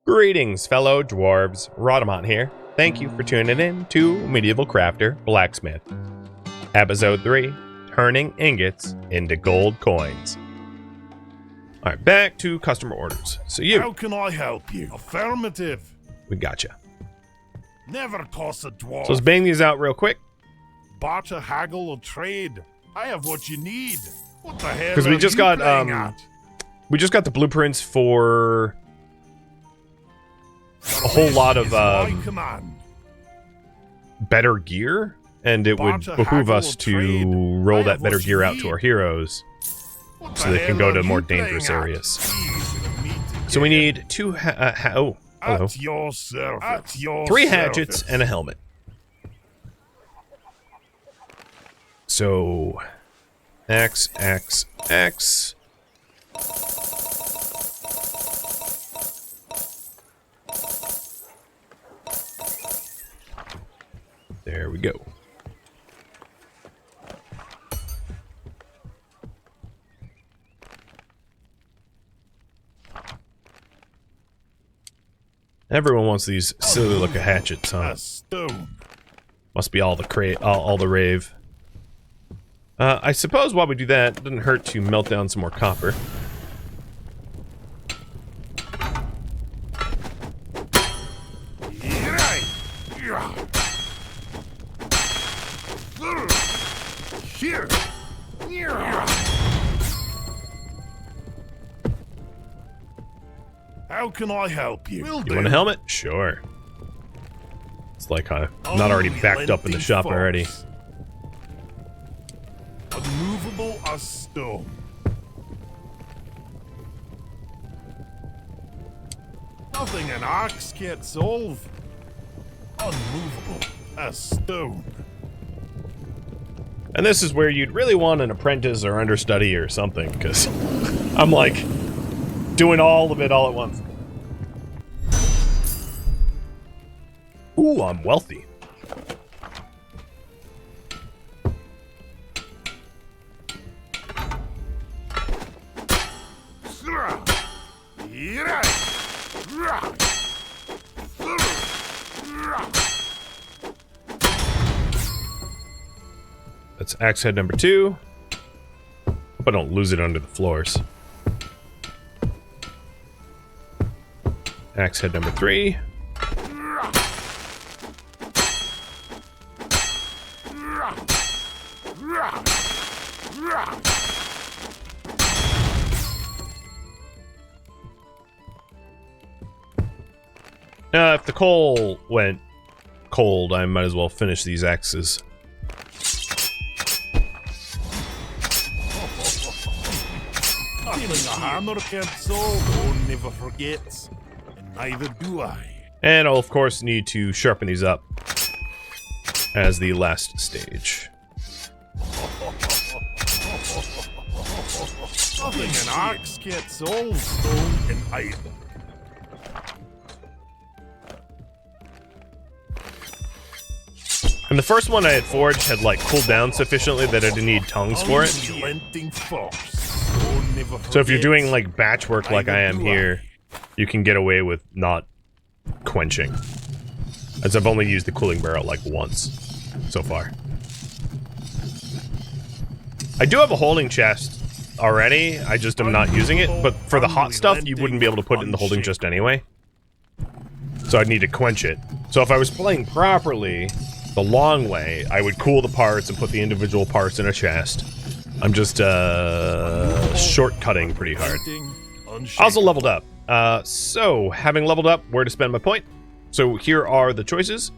Greetings, fellow dwarves. Rhadamant here. Thank you for tuning in to Medieval Crafter Blacksmith. Episode 3, Turning Ingots into Gold Coins. Alright, back to customer orders. So How can I help you? Affirmative. We gotcha. Never toss a dwarf. So let's bang these out real quick. Barter, haggle, or trade. I have what you need. What the hell? Because we just got the blueprints for a whole lot of better gear, and it would behoove us to roll that better gear out to our heroes so they can go to more dangerous areas. So we need two hello. 3 hatchets and a helmet. So X. There we go. Everyone wants these silly looking hatchets, huh? Must be all the rave. I suppose while we do that, it doesn't hurt to melt down some more copper. How can I help you? You want a helmet? Sure. It's like I'm not already backed up in the shop already. Unmovable as stone. Nothing an axe can't solve. Unmovable as stone. And this is where you'd really want an apprentice or understudy or something, because I'm like doing all of it all at once. Ooh, I'm wealthy. That's axe head number 2. Hope I don't lose it under the floors. Axe head number 3. If the coal went cold, I might as well finish these axes. A hammer can't solve, one never forgets, and neither do I. And I'll of course need to sharpen these up as the last stage. Nothing an axe can't solve, stone and iron. And the first one I had forged had like cooled down sufficiently that I didn't need tongues for it. So if you're doing like batch work like I am here, you can get away with not quenching. As I've only used the cooling barrel like once so far. I do have a holding chest already, I just am not using it, but for the hot stuff you wouldn't be able to put it in the holding chest anyway. So I'd need to quench it. So if I was playing properly, the long way, I would cool the parts and put the individual parts in a chest. I'm just shortcutting pretty hard. I also leveled up. So having leveled up, where to spend my point? So here are the choices.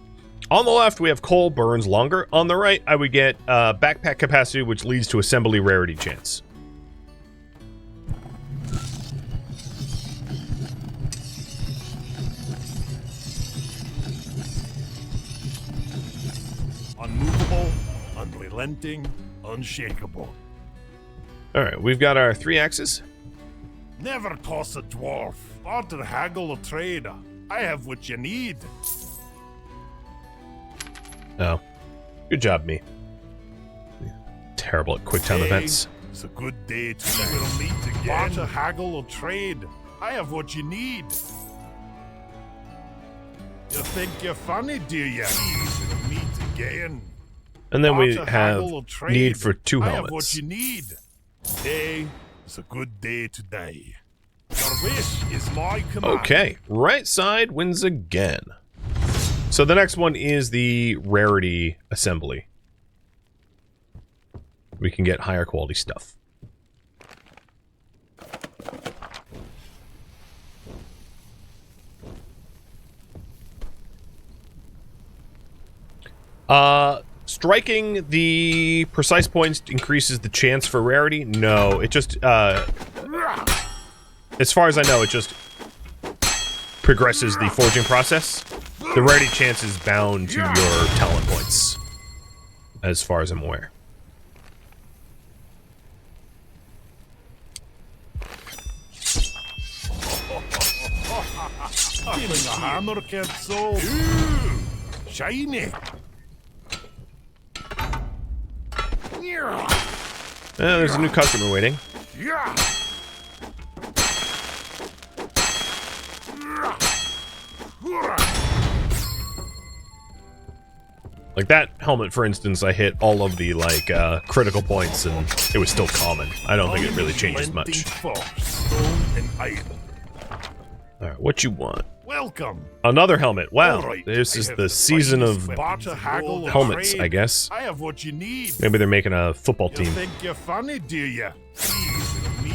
On the left, we have coal burns longer. On the right, I would get backpack capacity, which leads to assembly rarity chance. Unmovable, unrelenting, unshakable. Alright, we've got our 3 axes. Never toss a dwarf. Barter, haggle, or trade. I have what you need. Oh. Good job, me. Terrible at quick time events. It's a good day today. We'll meet again. Barter, haggle, or trade. I have what you need. think you're funny, do you? Easy meet again. And then we Barter, have haggle, or trade. need for 2 I have what helmets. you need. Today is a good day today. Your wish is my command. Okay, right side wins again. So the next one is the rarity assembly. We can get higher quality stuff. Striking the precise points increases the chance for rarity? No, it just, as far as I know, it just progresses the forging process. The rarity chance is bound to your talent points, as far as I'm aware. Feeling a hammer, kid, so. Ooh, shiny. There's a new customer waiting. Yeah. Like that helmet, for instance, I hit all of the, like, critical points and it was still common. I don't think it really changes much. Stone and iron. Alright, what you want? Welcome. Another helmet. Wow, All right, this I is have the season of barter, haggle, or helmets, trade. I guess. I have what you need. Maybe they're making a football You team. think you're funny, do you?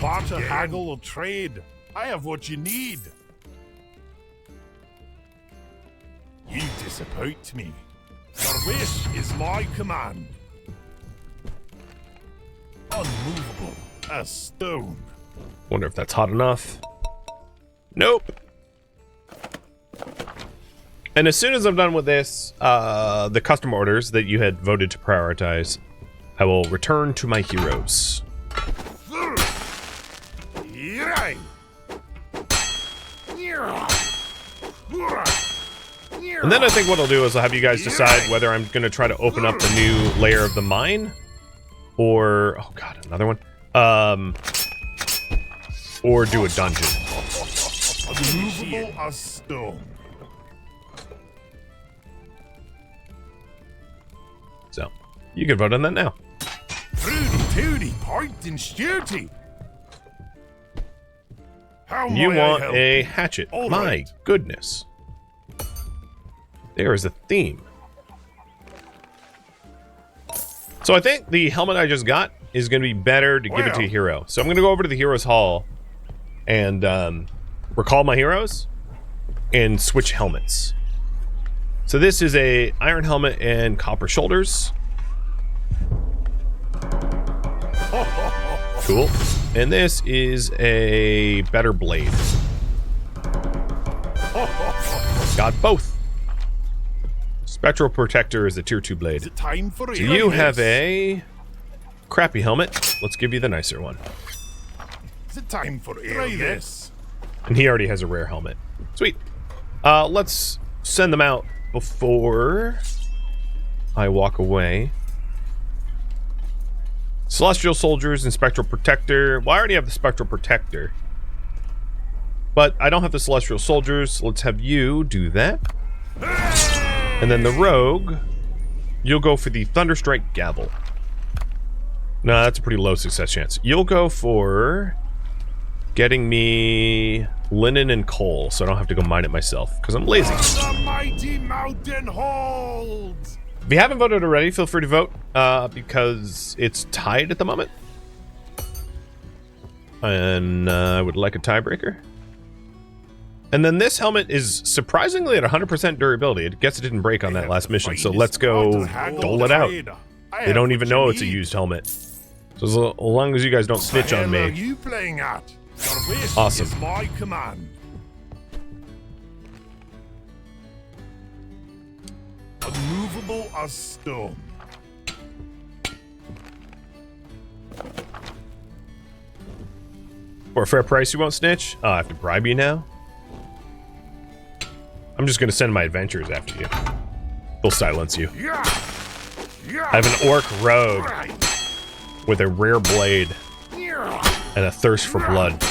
Barter, haggle, or trade. I have what you need. You disappoint me. Your wish is my command. Unmovable as stone. Wonder if that's hot enough. Nope. And as soon as I'm done with this, the custom orders that you had voted to prioritize, I will return to my heroes. And then I think what I'll do is I'll have you guys decide whether I'm going to try to open up the new layer of the mine, or, oh god, another one, or do a dungeon. Unmovable as stone. So, you can vote on that now. Fruity tooty, point and shooty. How You may I want help? a hatchet. All My right. goodness. There is a theme. So I think the helmet I just got is going to be better to give it to a hero. So I'm going to go over to the Heroes Hall and recall my heroes and switch helmets. So this is a iron helmet and copper shoulders. Cool. And this is a better blade. Got both. Spectral Protector is a tier 2 blade. Is it time for So you have a crappy helmet. Let's give you the nicer one. Is it time for this? And he already has a rare helmet. Sweet. Let's send them out before I walk away. Celestial Soldiers and Spectral Protector. Well, I already have the Spectral Protector. But I don't have the Celestial Soldiers. Let's have you do that. And then the Rogue, you'll go for the Thunderstrike Gavel. No, that's a pretty low success chance. You'll go for getting me linen and coal, so I don't have to go mine it myself, because I'm lazy. The mighty mountain holds. If you haven't voted already, feel free to vote, because it's tied at the moment. And I would like a tiebreaker. And then this helmet is surprisingly at 100% durability. I guess it didn't break on that last mission, so let's go dole it out. They don't even know it's a used helmet. So as long as you guys don't snitch on What the hell are me. you playing at? Your wish Awesome. is my command. Unmovable as stone. For a fair price, you won't snitch? Oh, I have to bribe you now? I'm just gonna send my adventurers after you. They'll silence you. Yeah. Yeah. I have an orc rogue Right. with a rare blade Yeah. and a thirst for blood.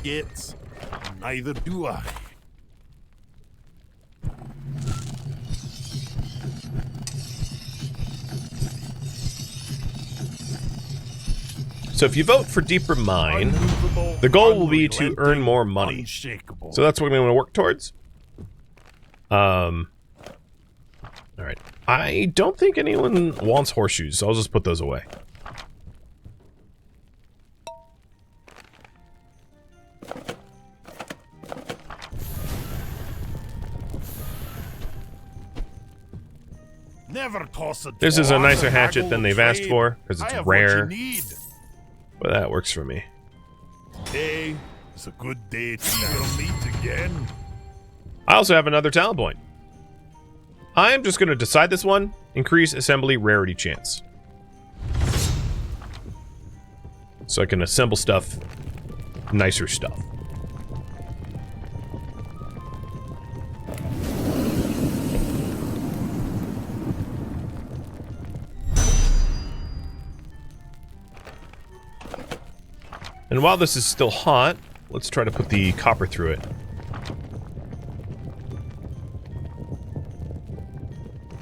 gets. Neither do I. So if you vote for Deeper Mine, the goal will be to earn more money. So that's what I'm going to work towards. Alright. I don't think anyone wants horseshoes, so I'll just put those away. Never toss a This is a dwarf nicer to hatchet haggle than the they've asked trade. for, because I it's have what you rare. need. But that works for me. Hey, it's a good day to never meet again. I also have another talent point. I am just going to decide this one. Increase assembly rarity chance. So I can assemble stuff, nicer stuff. And while this is still hot, let's try to put the copper through it.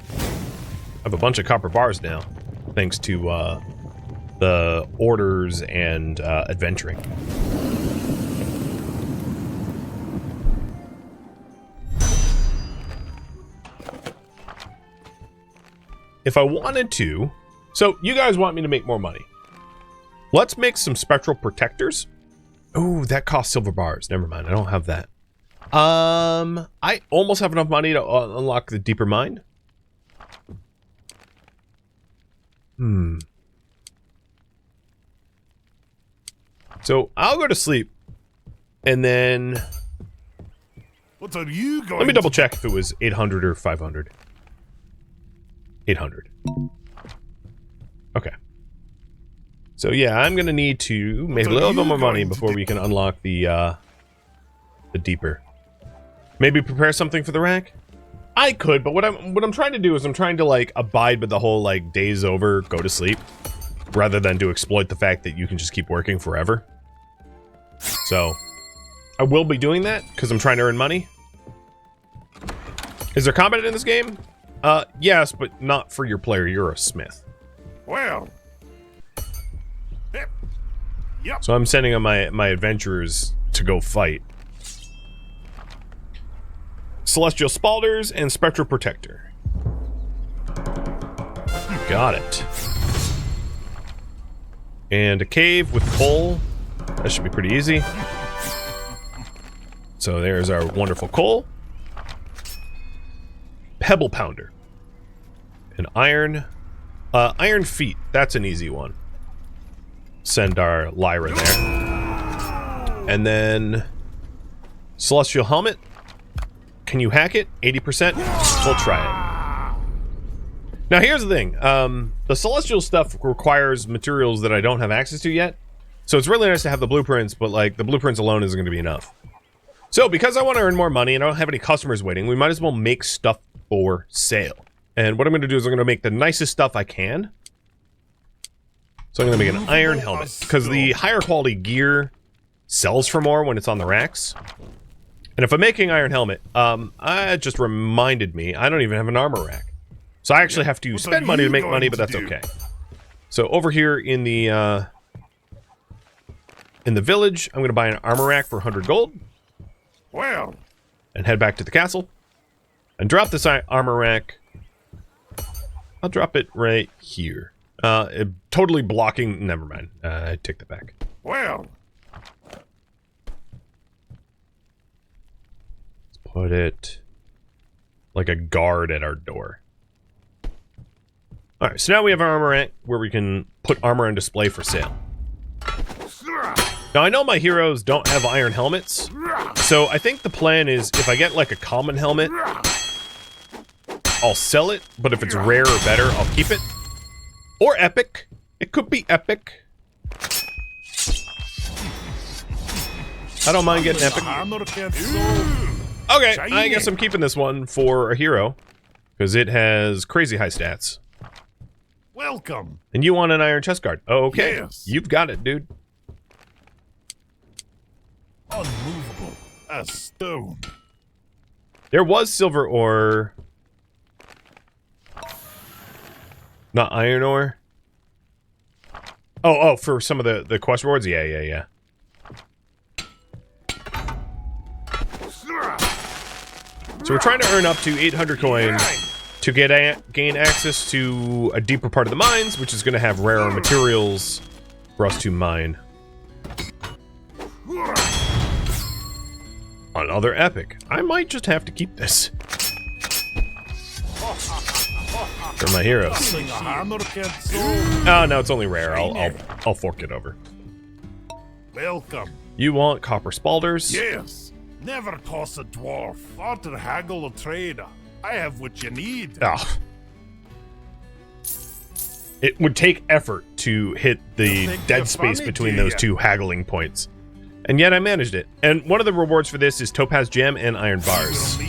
I have a bunch of copper bars now, thanks to the orders and adventuring. If I wanted to, so you guys want me to make more money. Let's make some spectral protectors. Oh, that costs silver bars. Never mind, I don't have that. I almost have enough money to unlock the Deeper Mine. So I'll go to sleep, and then What are you going let me to double check if it was 800 or 500. 800. Okay. So yeah, I'm gonna need to make a little bit more money before we can unlock the Deeper. Maybe prepare something for the rack? I could, but what I'm trying to do is I'm trying to like abide by the whole like day's over, go to sleep, rather than to exploit the fact that you can just keep working forever. So I will be doing that because I'm trying to earn money. Is there combat in this game? Yes, but not for your player. You're a smith. Well. Yep. So I'm sending on my adventurers to go fight. Celestial Spalders and Spectral Protector. Got it. And a cave with coal. That should be pretty easy. So there's our wonderful coal. Pebble Pounder. An iron. Iron Feet. That's an easy one. Send our Lyra there. And then Celestial Helmet. Can you hack it? 80%? We'll try it. Now here's the thing. The Celestial stuff requires materials that I don't have access to yet. So it's really nice to have the blueprints, but like the blueprints alone isn't going to be enough. So because I want to earn more money and I don't have any customers waiting, we might as well make stuff for sale. And what I'm going to do is I'm going to make the nicest stuff I can. So I'm going to make an iron helmet, because the higher quality gear sells for more when it's on the racks. And if I'm making iron helmet, it just reminded me, I don't even have an armor rack. So I actually have to spend money to make money, but that's okay. So over here in the village, I'm going to buy an armor rack for 100 gold. Well. And head back to the castle. And drop this armor rack. I'll drop it right here. Totally blocking... Never mind. I take that back. Well. Let's put it like a guard at our door. Alright, so now we have our armor rack where we can put armor on display for sale. Now I know my heroes don't have iron helmets, so I think the plan is if I get like a common helmet, I'll sell it, but if it's rare or better, I'll keep it. Or epic. It could be epic. I don't mind getting epic. Okay, I guess I'm keeping this one for a hero, because it has crazy high stats. Welcome. And you want an iron chest guard. Oh, okay. Yes. You've got it, dude. Unmovable as stone. There was silver ore. Not iron ore. Oh, for some of the quest rewards? Yeah. So we're trying to earn up to 800 coin to gain access to a deeper part of the mines, which is going to have rarer materials for us to mine. Another epic. I might just have to keep this. For my heroes. Oh, no, it's only rare. I'll fork it over. Welcome. You want copper spalders? Yes. Never toss a dwarf. Barter, haggle, or trade. I have what you need. Ah. It would take effort to hit the dead space between those two haggling points. And yet I managed it. And one of the rewards for this is topaz gem and iron bars. They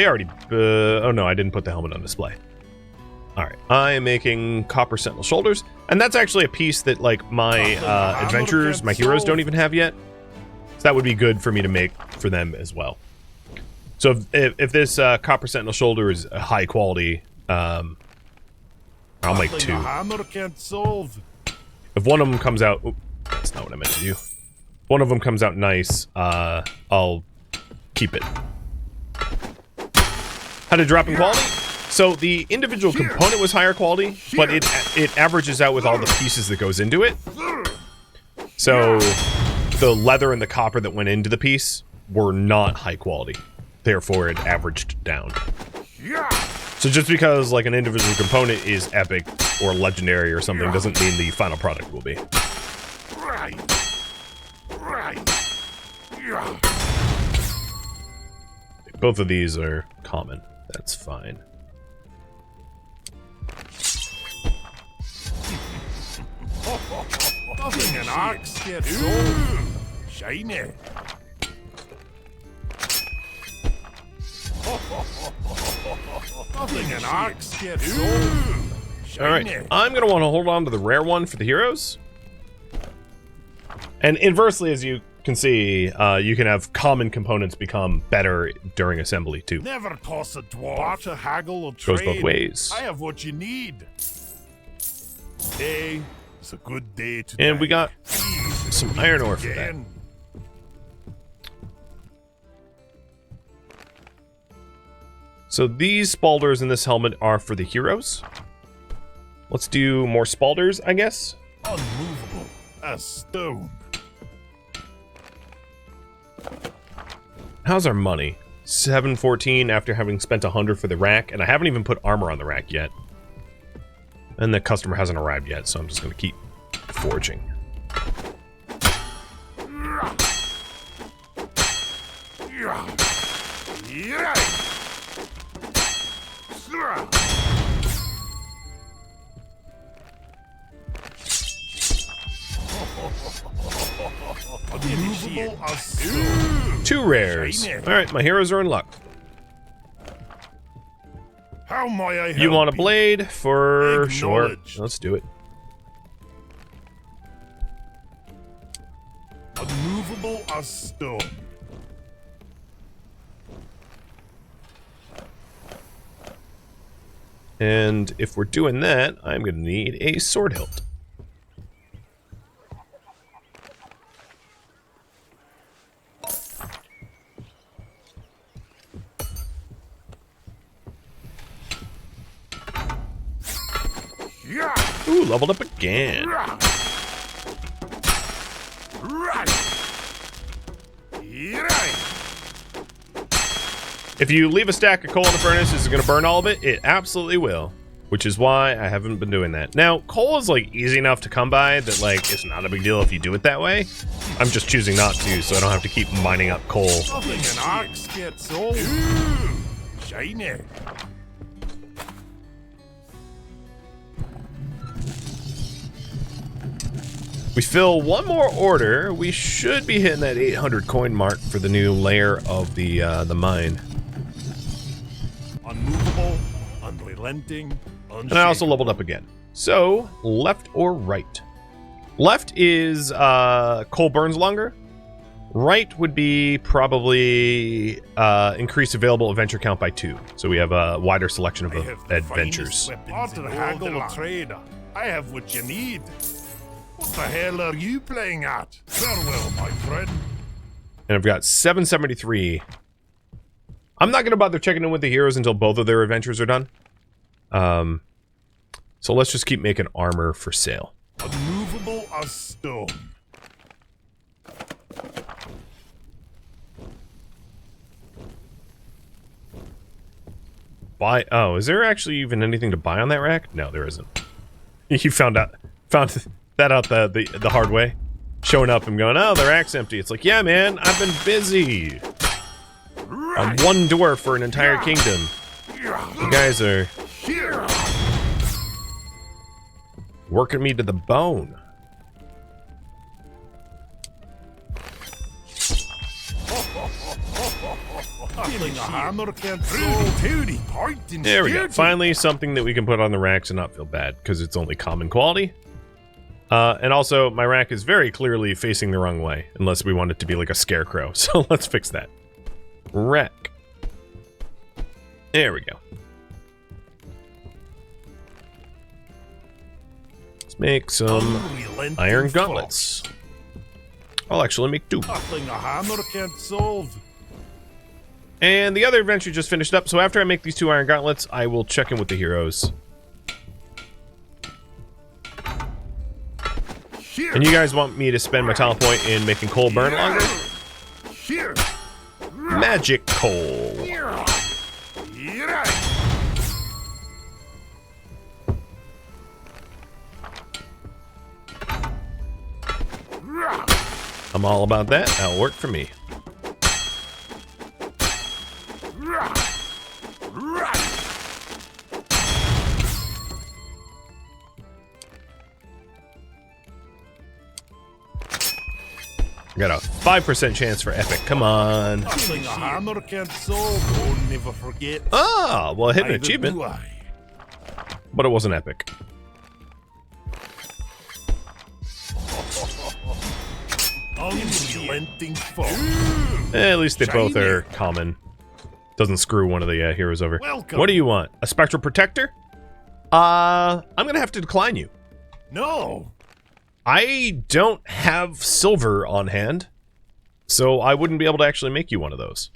already... oh no, I didn't put the helmet on display. Alright, I am making copper sentinel shoulders. And that's actually a piece that, like, my adventurers, my heroes don't even have yet. So that would be good for me to make for them as well. So if this copper sentinel shoulder is a high quality, I'll make 2. If one of them comes out... Oops, that's not what I meant to do. If one of them comes out nice, I'll keep it. How to drop in quality? So the individual component was higher quality, but it averages out with all the pieces that goes into it. So the leather and the copper that went into the piece were not high quality. Therefore, it averaged down. So just because like an individual component is epic or legendary or something doesn't mean the final product will be. Both of these are common. That's fine. Nothing an ox gets old. Shiny. Nothing an ox gets old. Alright, I'm going to want to hold on to the rare one for the heroes. And inversely, as you can see, you can have common components become better during assembly, too. Never toss a dwarf. Barter, haggle, or trade. Goes both ways. I have what you need. Today is a good day today. And we got some iron ore for that. So these spalders in this helmet are for the heroes. Let's do more spalders, I guess. Unmovable as stone. How's our money? 714 after having spent 100 for the rack, and I haven't even put armor on the rack yet. And the customer hasn't arrived yet, so I'm just going to keep forging. Two rares. Alright, my heroes are in luck. How may I help you want a blade? For sure. Let's do it. Unmovable as stone. And if we're doing that, I'm going to need a sword hilt. Ooh, leveled up again. If you leave a stack of coal in the furnace, is it going to burn all of it? It absolutely will. Which is why I haven't been doing that. Now, coal is like easy enough to come by that like it's not a big deal if you do it that way. I'm just choosing not to, so I don't have to keep mining up coal. Nothing an ox gets old. Shiny. We fill one more order, we should be hitting that 800 coin mark for the new layer of the mine. Unmovable, unrelenting, and I also leveled up again. So, left or right? Left is coal burns longer. Right would be probably increase available adventure count by 2. So we have a wider selection of adventures. Barter, haggle, or trade. I have what you need. What the hell are you playing at? Farewell, my friend. And I've got 773. I'm not going to bother checking in with the heroes until both of their adventures are done. So let's just keep making armor for sale. Unmovable as stone. Buy. Oh, is there actually even anything to buy on that rack? No, there isn't. You found that out the hard way. Showing up and going, oh, the rack's empty. It's like, yeah, man, I've been busy. I'm one dwarf for an entire kingdom. You guys are working me to the bone. There we go. Finally, something that we can put on the racks and not feel bad, because it's only common quality. And also, my rack is very clearly facing the wrong way, unless we want it to be like a scarecrow. So let's fix that. Rack. There we go. Let's make some iron gauntlets. I'll actually make 2. Nothing a hammer can't solve. And the other adventure just finished up, so after I make these 2 iron gauntlets, I will check in with the heroes. And you guys want me to spend my talent point in making coal burn longer? Magic coal. I'm all about that. That'll work for me. I got a 5% chance for epic. Come on. Nothing a hammer can't solve. Oh, never forget. Ah, well, I hit an achievement. But it wasn't epic. At least they both are common. Doesn't screw one of the heroes over. Welcome. What do you want? A spectral protector? I'm gonna have to decline you. No. I don't have silver on hand, so I wouldn't be able to actually make you one of those.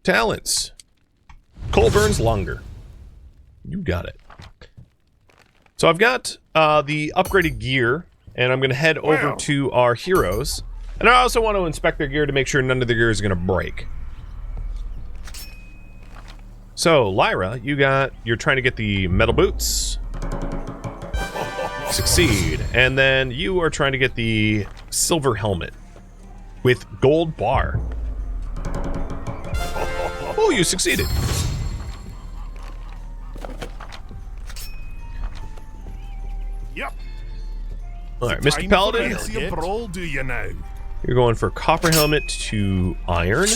Talents. Coal burns longer. You got it. So I've got the upgraded gear, and I'm going to head over to our heroes. And I also want to inspect their gear to make sure none of their gear is going to break. So, Lyra, you're trying to get the metal boots. Succeed. And then you are trying to get the silver helmet with gold bar. Oh, you succeeded. Yep. Alright, Mr. Paladin. You're going for copper helmet to iron.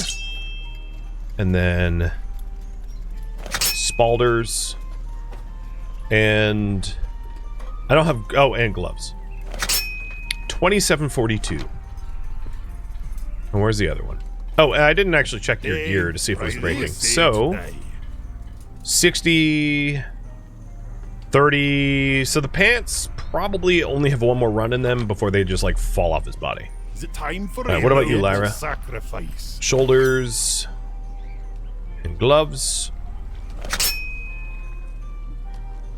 And then spalders. And I don't have, oh, and gloves. 2742. And where's the other one? Oh, and I didn't actually check your gear to see if it was breaking. So 60, 30. So the pants probably only have one more run in them before they just like fall off his body. Is it time for what about you, Lyra? Sacrifice. Shoulders and gloves.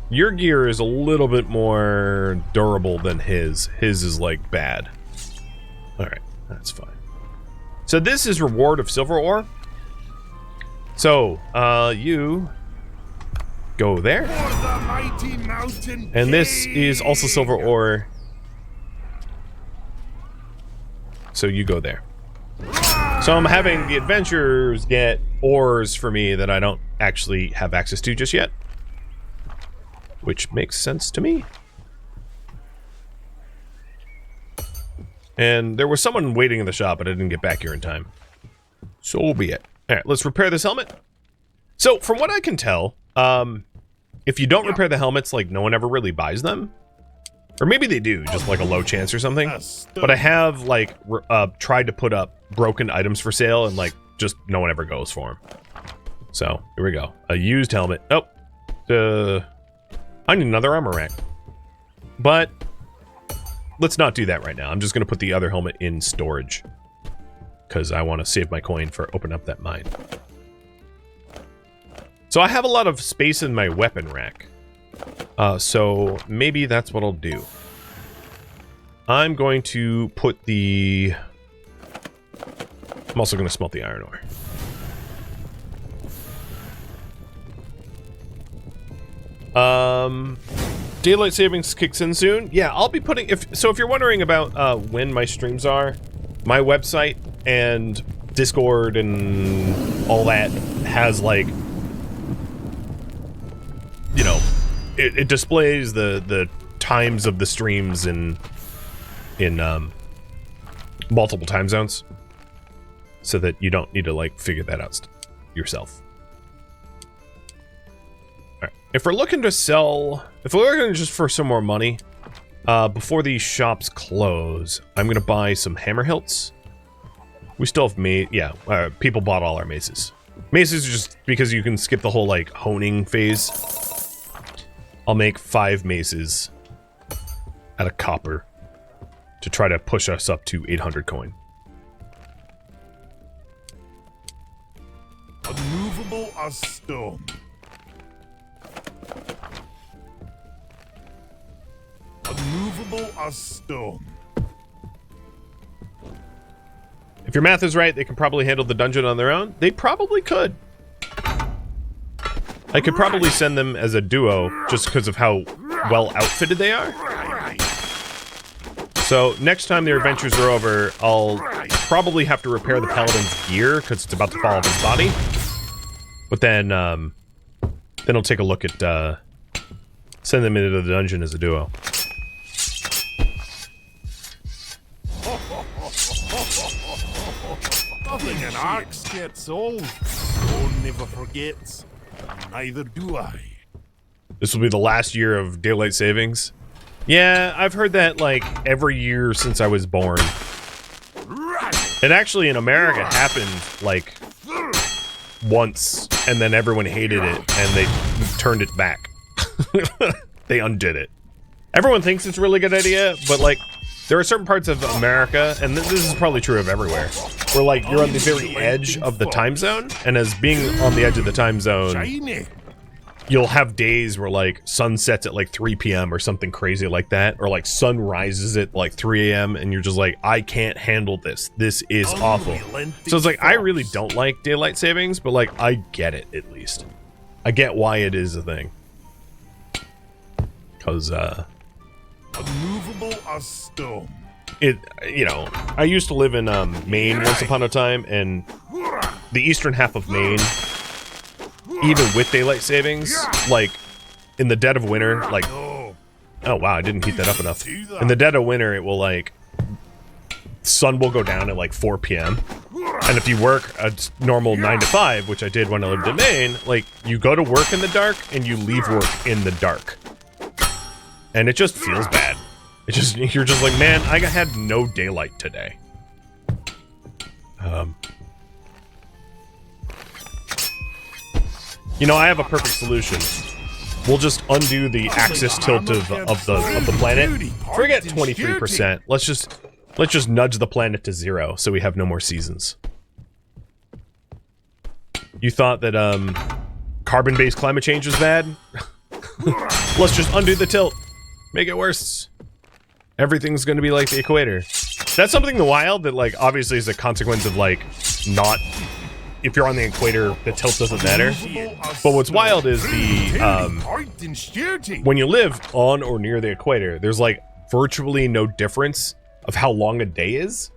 Your gear is a little bit more durable than his. His is like bad. Alright, that's fine. So this is reward of silver ore. So, you go there. And this is also silver ore. So you go there. So I'm having the adventurers get ores for me that I don't actually have access to just yet. Which makes sense to me. And there was someone waiting in the shop, but I didn't get back here in time. So be it. Alright, let's repair this helmet. So, from what I can tell, if you don't repair the helmets, like, no one ever really buys them. Or maybe they do, just like a low chance or something. But I have, like, tried to put up broken items for sale, and, like, just no one ever goes for them. So, here we go. A used helmet. Oh. I need another armor rack. But let's not do that right now. I'm just going to put the other helmet in storage. Because I want to save my coin for opening up that mine. So I have a lot of space in my weapon rack. So maybe that's what I'll do. I'm going to put the... I'm also going to smelt the iron ore. Daylight savings kicks in soon. Yeah, I'll be putting... If you're wondering about when my streams are, my website and Discord and all that has, like... You know, it displays the times of the streams in multiple time zones, so that you don't need to, like, figure that out yourself. All right. If we're looking to sell, if we're looking just for some more money, before these shops close, I'm gonna buy some hammer hilts. We still have people bought all our maces. Maces are just because you can skip the whole, like, honing phase. I'll make 5 maces out of copper to try to push us up to 800 coin. Unmovable as stone. Unmovable as stone. If your math is right, they can probably handle the dungeon on their own. They probably could. I could probably send them as a duo just because of how well outfitted they are. So next time their adventures are over, I'll probably have to repair the paladin's gear because it's about to fall off his body. But then I'll take a look at send them into the dungeon as a duo. Nothing an axe gets old. Stone never forgets. Neither do I. This will be the last year of daylight savings. Yeah, I've heard that, like, every year since I was born. It actually, in America, happened, like, once, and then everyone hated it, and they turned it back. They undid it. Everyone thinks it's a really good idea, but, like, there are certain parts of America, and this is probably true of everywhere, where, like, you're on the very edge of the time zone, and as being on the edge of the time zone, you'll have days where, like, sun sets at, like, 3 p.m. or something crazy like that, or, like, sun rises at, like, 3 a.m., and you're just like, I can't handle this. This is awful. So it's like, I really don't like daylight savings, but, like, I get it, at least. I get why it is a thing. Because, unmovable as stone. You know, I used to live in Maine once upon a time, and the eastern half of Maine, even with daylight savings, like, in the dead of winter, like, oh wow, I didn't heat that up enough. In the dead of winter, it will, like, sun will go down at, like, 4 p.m. And if you work a normal 9 to 5, which I did when I lived in Maine, like, you go to work in the dark, and you leave work in the dark. And it just feels bad. It just, you're just like, man, I had no daylight today. You know, I have a perfect solution. We'll just undo the axis tilt of the planet. Forget 23%. Let's just nudge the planet to 0 so we have no more seasons. You thought that carbon-based climate change was bad? Let's just undo the tilt. Make it worse. Everything's gonna be like the equator. That's something in the wild that, like, obviously is a consequence of, like, not... If you're on the equator, the tilt doesn't matter. But what's wild is the... when you live on or near the equator, there's, like, virtually no difference of how long a day is.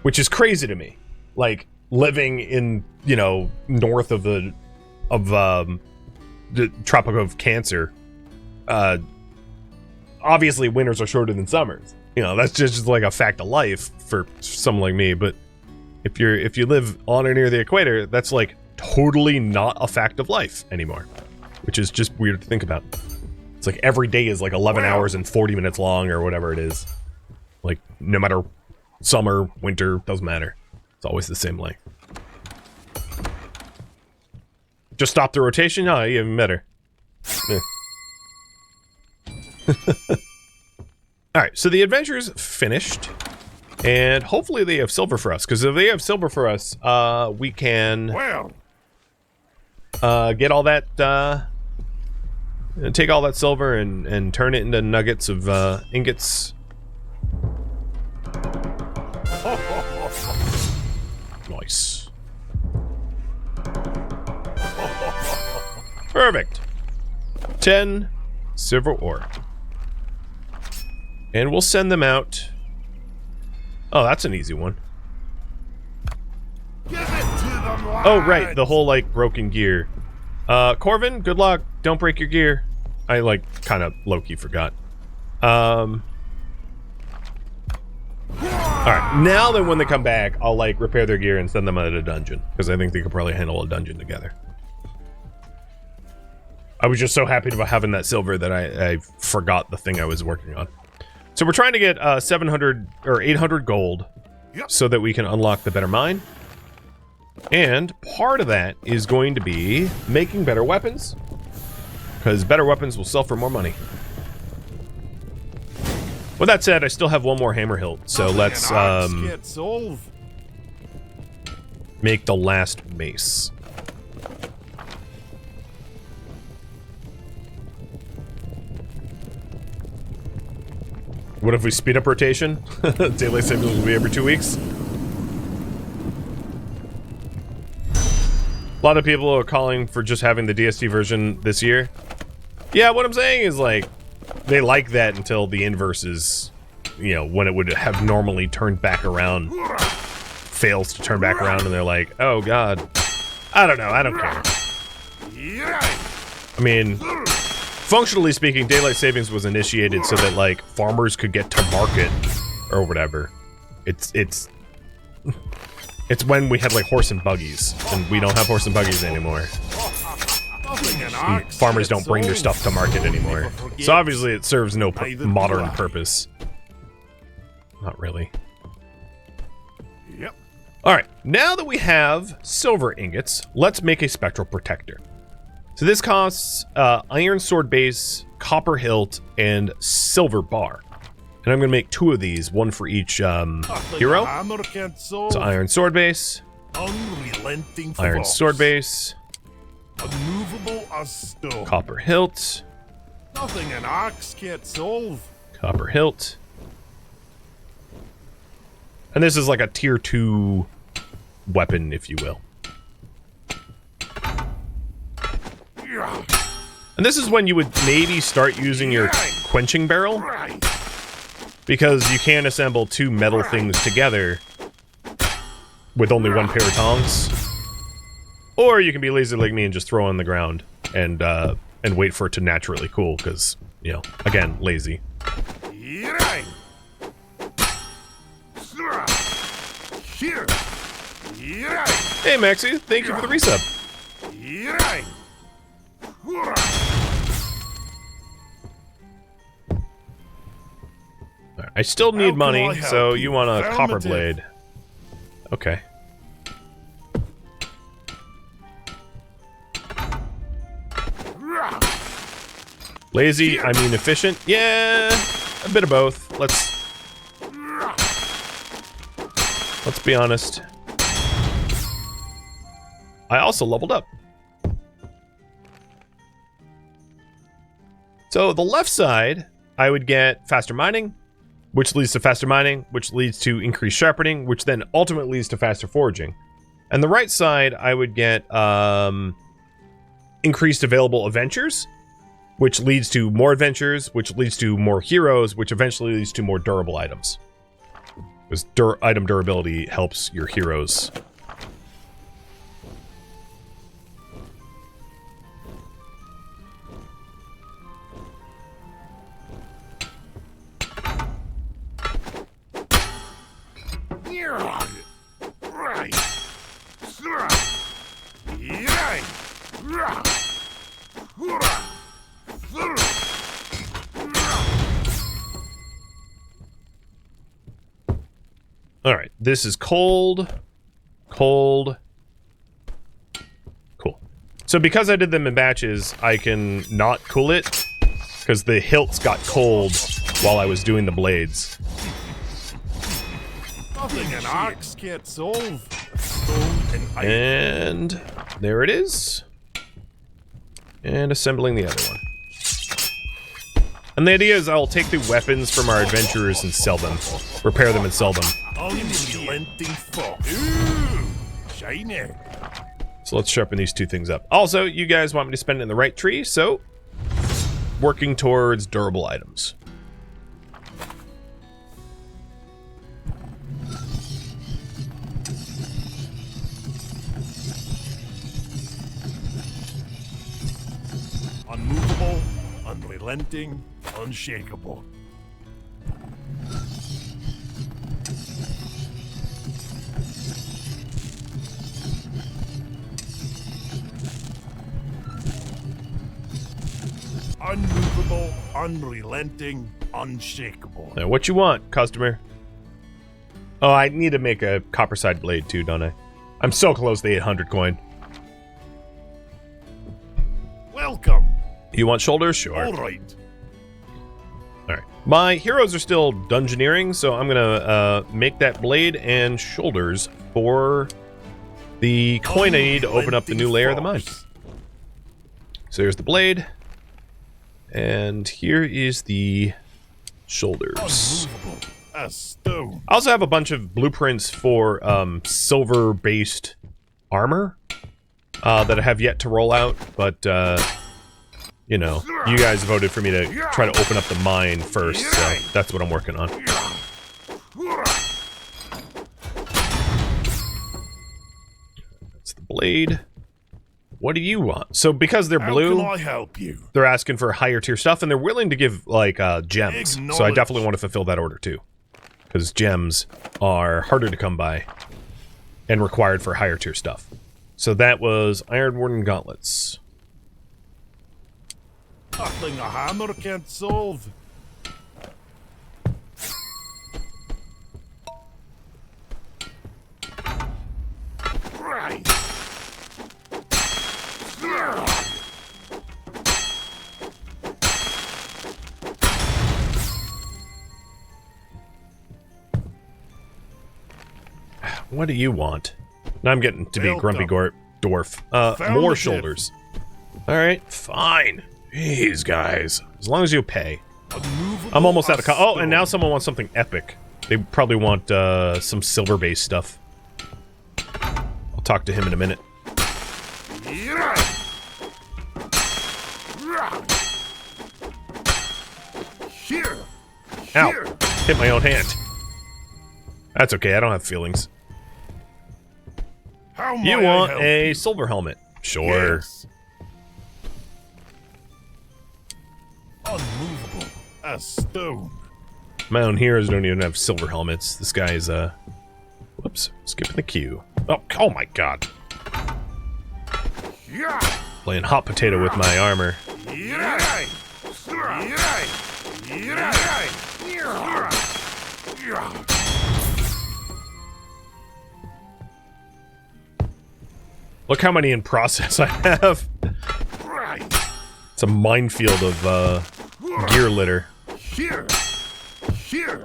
Which is crazy to me. Like, living in, you know, north of the Tropic of Cancer, obviously winters are shorter than summers. You know, that's just like a fact of life for someone like me. But if you live on or near the equator, that's like totally not a fact of life anymore. which is just weird to think about. It's like every day is like 11 hours and 40 minutes long or whatever it is. Like, no matter summer, winter, doesn't matter. It's always the same length. Just stop the rotation? Oh, even better. Yeah. Alright, so the adventure's finished. And hopefully they have silver for us. Because if they have silver for us, we can get all that... take all that silver and turn it into nuggets of ingots. Nice. Perfect. 10 silver ore. And we'll send them out. Oh, that's an easy one. Give it to them, Oh, right, the whole, like, broken gear. Corvin, good luck. Don't break your gear. I, like, kind of low-key forgot. Alright, now then when they come back, I'll, like, repair their gear and send them out of a dungeon. Because I think they could probably handle a dungeon together. I was just so happy about having that silver that I forgot the thing I was working on. So we're trying to get 700 or 800 gold so that we can unlock the better mine. And part of that is going to be making better weapons. Because better weapons will sell for more money. With that said, I still have one more hammer hilt, so let's make the last mace. What if we speed up rotation? Daylight savings will be every 2 weeks. A lot of people are calling for just having the DST version this year. Yeah, what I'm saying is, like, they like that until the inverse is, you know, when it would have normally turned back around, fails to turn back around, and they're like, oh god. I don't know, I don't care. I mean, functionally speaking, daylight savings was initiated so that, like, farmers could get to market or whatever. It's when we had, like, horse and buggies, and we don't have horse and buggies anymore. Farmers don't bring their stuff to market anymore. So obviously it serves no modern purpose. Not really. Yep. Alright, now that we have silver ingots, let's make a spectral protector. So this costs iron sword base, copper hilt, and silver bar. And I'm going to make 2 of these, one for each hero. So iron sword base, iron sword base, unmovable as stone. Copper hilt. Nothing an axe can't solve. Copper hilt. And this is like a tier 2 weapon, if you will. And this is when you would maybe start using your quenching barrel. Because you can assemble 2 metal things together with only 1 pair of tongs. Or you can be lazy like me and just throw it on the ground and wait for it to naturally cool, because, you know, again, lazy. Hey, Maxie, thank you for the resub. I still need money, so you want a copper blade. Okay. Lazy, I mean efficient? Yeah, a bit of both. Let's be honest. I also leveled up. So the left side, I would get faster mining, which leads to faster mining, which leads to increased sharpening, which then ultimately leads to faster foraging. And the right side, I would get increased available adventures, which leads to more adventures, which leads to more heroes, which eventually leads to more durable items. Because item durability helps your heroes. Alright, this is cold. Cold. Cool. So because I did them in batches, I can not cool it, because the hilts got cold while I was doing the blades. Nothing an axe can't solve. Stone and iron. And there it is. And assembling the other one. And the idea is I'll take the weapons from our adventurers and sell them. Repair them and sell them. Unrelenting fox. Ooh, shiny. So let's sharpen these two things up. Also, you guys want me to spend it in the right tree, so working towards durable items. Unmovable, unrelenting, unshakable. Unmovable, unrelenting, unshakable. Now, what you want, customer? Oh, I need to make a copperside blade too, don't I? I'm so close to the 800 coin. Welcome. You want shoulders? Sure. All right. Alright. My heroes are still dungeoneering, so I'm gonna make that blade and shoulders for the coin I need to open up the new layer of the mine. So here's the blade. And here is the shoulders. Unmovable as stone. I also have a bunch of blueprints for silver-based armor that I have yet to roll out, but you know, you guys voted for me to try to open up the mine first, so that's what I'm working on. That's the blade. What do you want? So because they're blue, How can I help you? they're asking for higher tier stuff, and they're willing to give, like, gems. So I definitely want to fulfill that order, too. Because gems are harder to come by and required for higher tier stuff. So that was Iron Warden Gauntlets. Nothing a hammer can't solve. Right. What do you want? Now I'm getting to be Welcome. Grumpy Dwarf. Found More the shoulders. Alright, fine. Jeez, guys. As long as you pay. I'm almost out of oh, and now someone wants something epic. They probably want some silver-based stuff. I'll talk to him in a minute. Here. Ow! Here. Hit my own hand. That's okay, I don't have feelings. How You may I want help a you? silver helmet. Sure. Yes. Unmovable as stone. My own heroes don't even have silver helmets. This guy is, whoops. Skipping the queue. Oh my god. Yeah. Playing hot potato with my armor. Look how many in process I have. It's a minefield of, gear litter. Here. Here.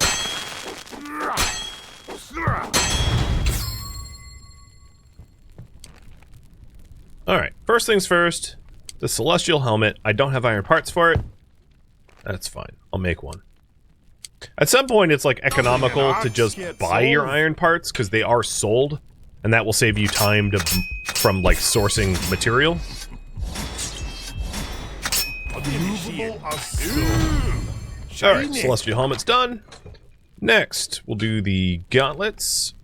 Alright, first things first. The Celestial Helmet. I don't have iron parts for it. That's fine. I'll make one. At some point, it's like economical to just buy your iron parts, because they are sold. And that will save you time from, like, sourcing material. Alright, Celestial Helmet's done. Next, we'll do the gauntlets.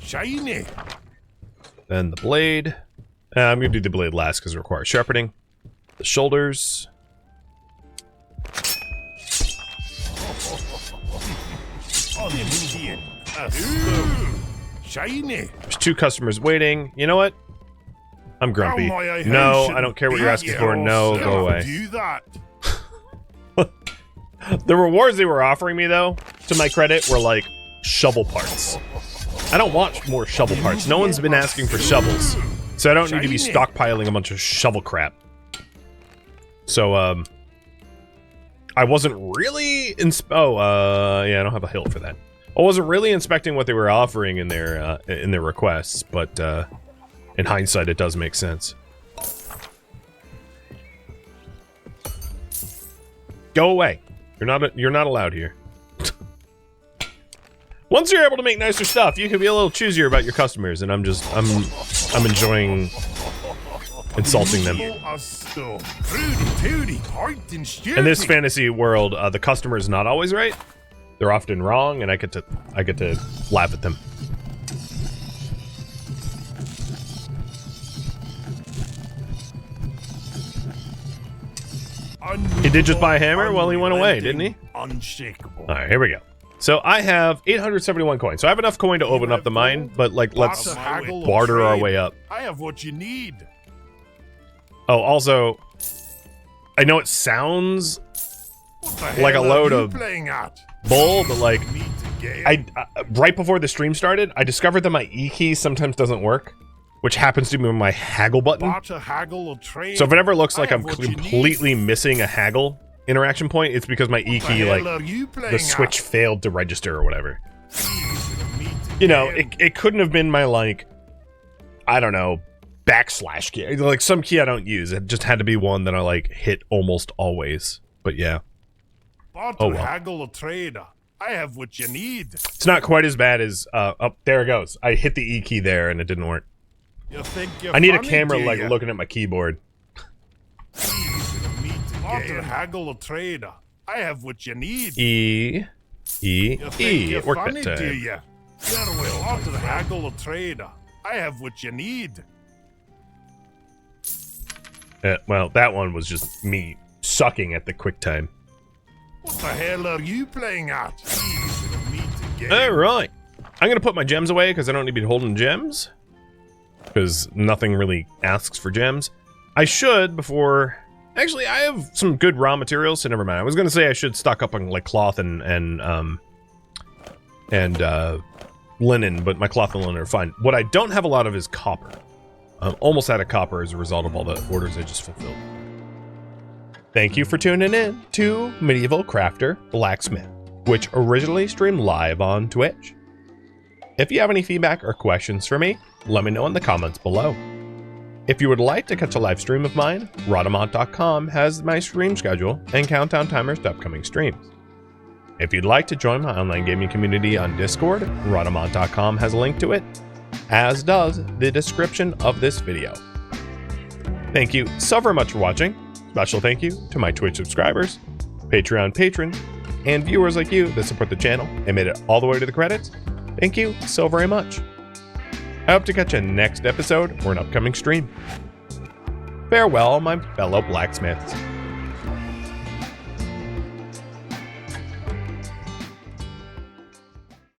Shiny. Then the blade. I'm going to do the blade last because it requires sharpening. The shoulders. Shiny. There's 2 customers waiting. You know what? I'm grumpy. No, I don't care what you're asking for. No, go away. Do that. The rewards they were offering me, though, to my credit, were like shovel parts. I don't want more shovel parts. No one's been asking for shovels, so I don't need to be stockpiling a bunch of shovel crap. So, I wasn't really yeah, I don't have a hilt for that. I wasn't really inspecting what they were offering in their requests, but in hindsight, it does make sense. Go away. You're not allowed here. Once you're able to make nicer stuff, you can be a little choosier about your customers, and I'm enjoying insulting them. In this fantasy world, the customer is not always right. They're often wrong, and I get to laugh at them. He did just buy a hammer? Well, he went away, didn't he? Unshakable. All right, here we go. So I have 871 coins. So I have enough coin to open up the mine, but like let's barter our way up. I have what you need. Oh, also, I know it sounds like a load of bull, but like, right before the stream started, I discovered that my E key sometimes doesn't work, which happens to be my haggle button. So if it ever looks like I'm completely missing a haggle interaction point, it's because my E key, like, the switch failed to register or whatever. You know, it couldn't have been my, like, I don't know, backslash key. Like, some key I don't use. It just had to be one that I, like, hit almost always. But yeah. Oh, well. Haggle trader. I have what you need. It's not quite as bad as, oh, there it goes. I hit the E key there and it didn't work. I need a camera, like, looking at my keyboard. Haggle trader. I have what you need. E. It worked that time. Farewell to the haggle trader. I have what you need. Well, that one was just me sucking at the quick time. What the hell are you playing at? All right. I'm going to put my gems away because I don't need to be holding gems. Because nothing really asks for gems. I should before... Actually, I have some good raw materials, so never mind. I was going to say I should stock up on, like, cloth and linen, but my cloth and linen are fine. What I don't have a lot of is copper. I'm almost out of copper as a result of all the orders I just fulfilled. Thank you for tuning in to Medieval Crafter Blacksmith, which originally streamed live on Twitch. If you have any feedback or questions for me, let me know in the comments below. If you would like to catch a live stream of mine, Rhadamant.com has my stream schedule and countdown timers to upcoming streams. If you'd like to join my online gaming community on Discord, Rhadamant.com has a link to it, as does the description of this video. Thank you so very much for watching. Special thank you to my Twitch subscribers, Patreon patrons, and viewers like you that support the channel and made it all the way to the credits. Thank you so very much. I hope to catch you next episode or an upcoming stream. Farewell, my fellow blacksmiths.